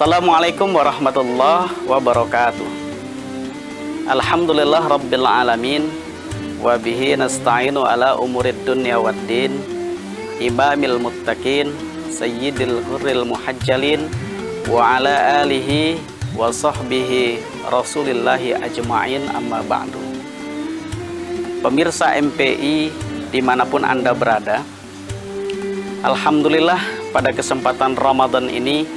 Assalamualaikum warahmatullahi wabarakatuh. Alhamdulillah rabbil alamin. Wa bihi nasta'inu ala umurid dunya waddin. Imamil muttaqin, sayyidil hurril muhajjalin, wa ala alihi wa sahbihi rasulillahi ajma'in, amma ba'du. Pemirsa MPI dimanapun Anda berada, alhamdulillah pada kesempatan Ramadan ini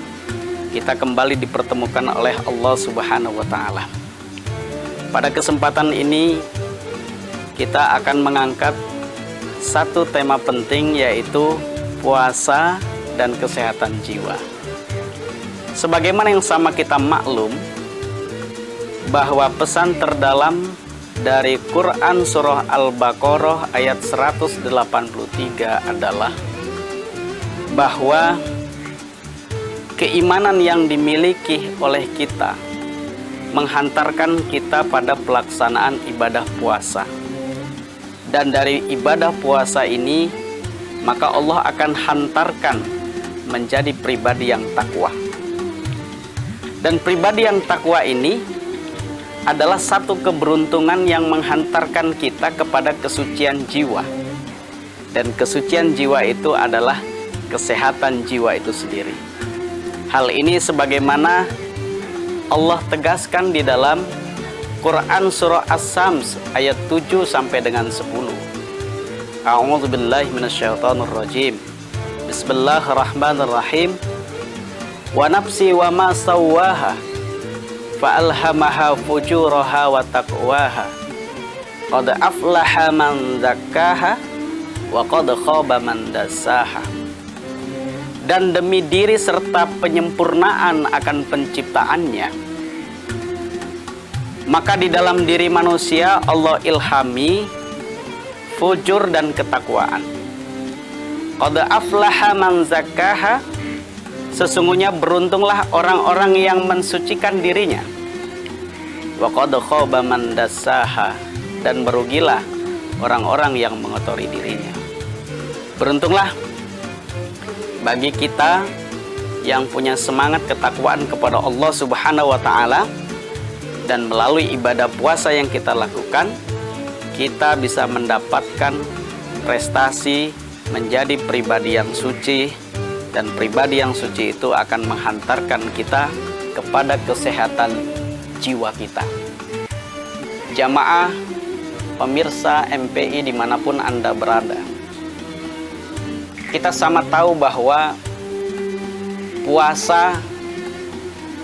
kita kembali dipertemukan oleh Allah Subhanahu wa Ta'ala. Pada kesempatan ini kita akan mengangkat satu tema penting, yaitu puasa dan kesehatan jiwa. Sebagaimana yang sama kita maklum bahwa pesan terdalam dari Quran surah Al-Baqarah ayat 183 adalah bahwa keimanan yang dimiliki oleh kita menghantarkan kita pada pelaksanaan ibadah puasa. Dan dari ibadah puasa ini, maka Allah akan hantarkan menjadi pribadi yang takwa. Dan pribadi yang takwa ini adalah satu keberuntungan yang menghantarkan kita kepada kesucian jiwa. Dan kesucian jiwa itu adalah kesehatan jiwa itu sendiri. Hal ini sebagaimana Allah tegaskan di dalam Quran surah As-Sams ayat 7 sampai dengan 10. A'udzu billahi minasyaitonir rajim. Bismillahirrahmanirrahim. Wa nafsi wa ma sawwaha fa alhamaha fujuraha wa taqwaha. Qad aflaha man zakkaha wa qad khaba man dassaha. Dan demi diri serta penyempurnaan akan penciptaannya, maka di dalam diri manusia Allah ilhami fujur dan ketakwaan. Qad aflaha man zakkaha, sesungguhnya beruntunglah orang-orang yang mensucikan dirinya. Wa qad khaba man dassaha, dan merugilah orang-orang yang mengotori dirinya. Beruntunglah bagi kita yang punya semangat ketakwaan kepada Allah Subhanahu wa Ta'ala, dan melalui ibadah puasa yang kita lakukan, kita bisa mendapatkan prestasi menjadi pribadi yang suci, dan pribadi yang suci itu akan menghantarkan kita kepada kesehatan jiwa kita. Jamaah pemirsa MPI dimanapun Anda berada, kita sama tahu bahwa puasa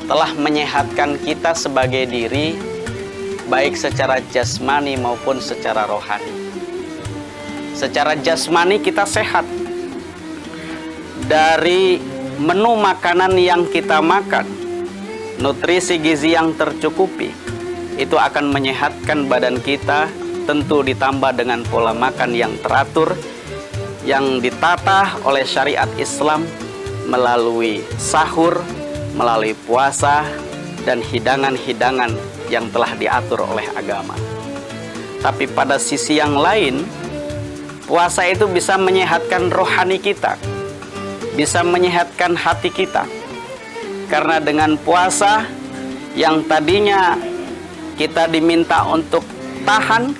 telah menyehatkan kita sebagai diri, baik secara jasmani maupun secara rohani. Secara jasmani kita sehat. Dari menu makanan yang kita makan, nutrisi gizi yang tercukupi, itu akan menyehatkan badan kita, tentu ditambah dengan pola makan yang teratur, yang ditata oleh syariat Islam melalui sahur, melalui puasa, dan hidangan-hidangan yang telah diatur oleh agama. Tapi pada sisi yang lain, puasa itu bisa menyehatkan rohani kita, bisa menyehatkan hati kita. Karena dengan puasa yang tadinya kita diminta untuk tahan,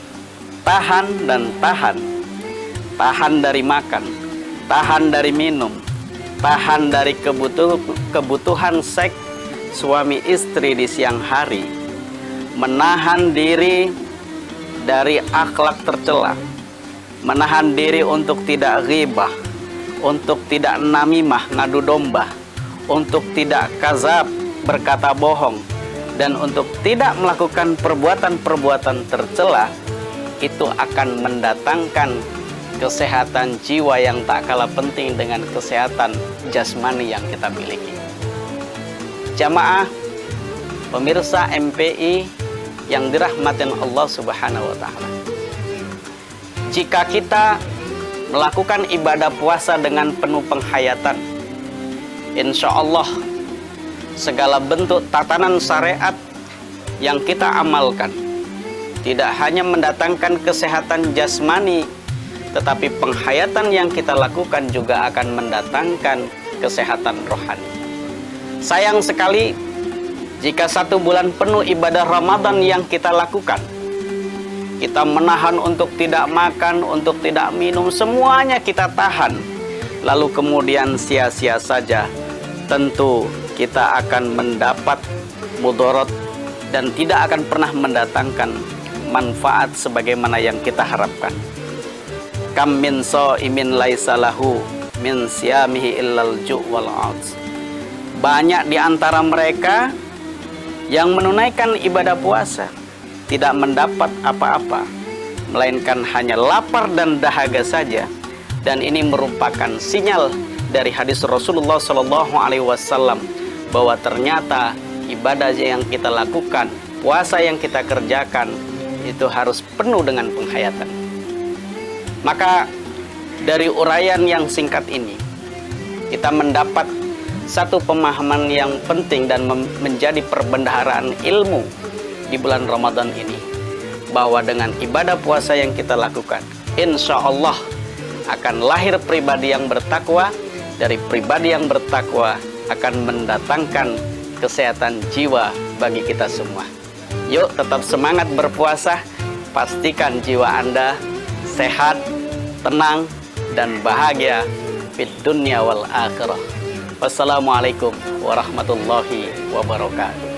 dan tahan dari makan, tahan dari minum, tahan dari kebutuhan seks suami istri di siang hari, menahan diri dari akhlak tercela, menahan diri untuk tidak ghibah, untuk tidak namimah, ngadu domba, untuk tidak kazab, berkata bohong, dan untuk tidak melakukan perbuatan-perbuatan tercela, itu akan mendatangkan kesehatan jiwa yang tak kalah penting dengan kesehatan jasmani yang kita miliki. Jamaah pemirsa MPI yang dirahmatin Allah Subhanahu wa Ta'ala, jika kita melakukan ibadah puasa dengan penuh penghayatan, insya Allah segala bentuk tatanan syariat yang kita amalkan tidak hanya mendatangkan kesehatan jasmani, tetapi penghayatan yang kita lakukan juga akan mendatangkan kesehatan rohani. Sayang sekali jika 1 bulan penuh ibadah Ramadan yang kita lakukan, kita menahan untuk tidak makan, untuk tidak minum, semuanya kita tahan. Lalu kemudian sia-sia saja. Tentu kita akan mendapat mudarat dan tidak akan pernah mendatangkan manfaat sebagaimana yang kita harapkan. Kam min shaimin laisa lahu min siyamihi illal ju' wal 'ats. Banyak di antara mereka yang menunaikan ibadah puasa tidak mendapat apa-apa, melainkan hanya lapar dan dahaga saja. Dan ini merupakan sinyal dari hadis Rasulullah SAW bahwa ternyata ibadah yang kita lakukan, puasa yang kita kerjakan itu harus penuh dengan penghayatan. Maka dari uraian yang singkat ini kita mendapat satu pemahaman yang penting dan menjadi perbendaharaan ilmu di bulan Ramadan ini, bahwa dengan ibadah puasa yang kita lakukan, insya Allah akan lahir pribadi yang bertakwa. Dari pribadi yang bertakwa akan mendatangkan kesehatan jiwa bagi kita semua. Yuk tetap semangat berpuasa, pastikan jiwa Anda sehat, tenang, dan bahagia fid dunya wal akhirah. Wassalamualaikum warahmatullahi wabarakatuh.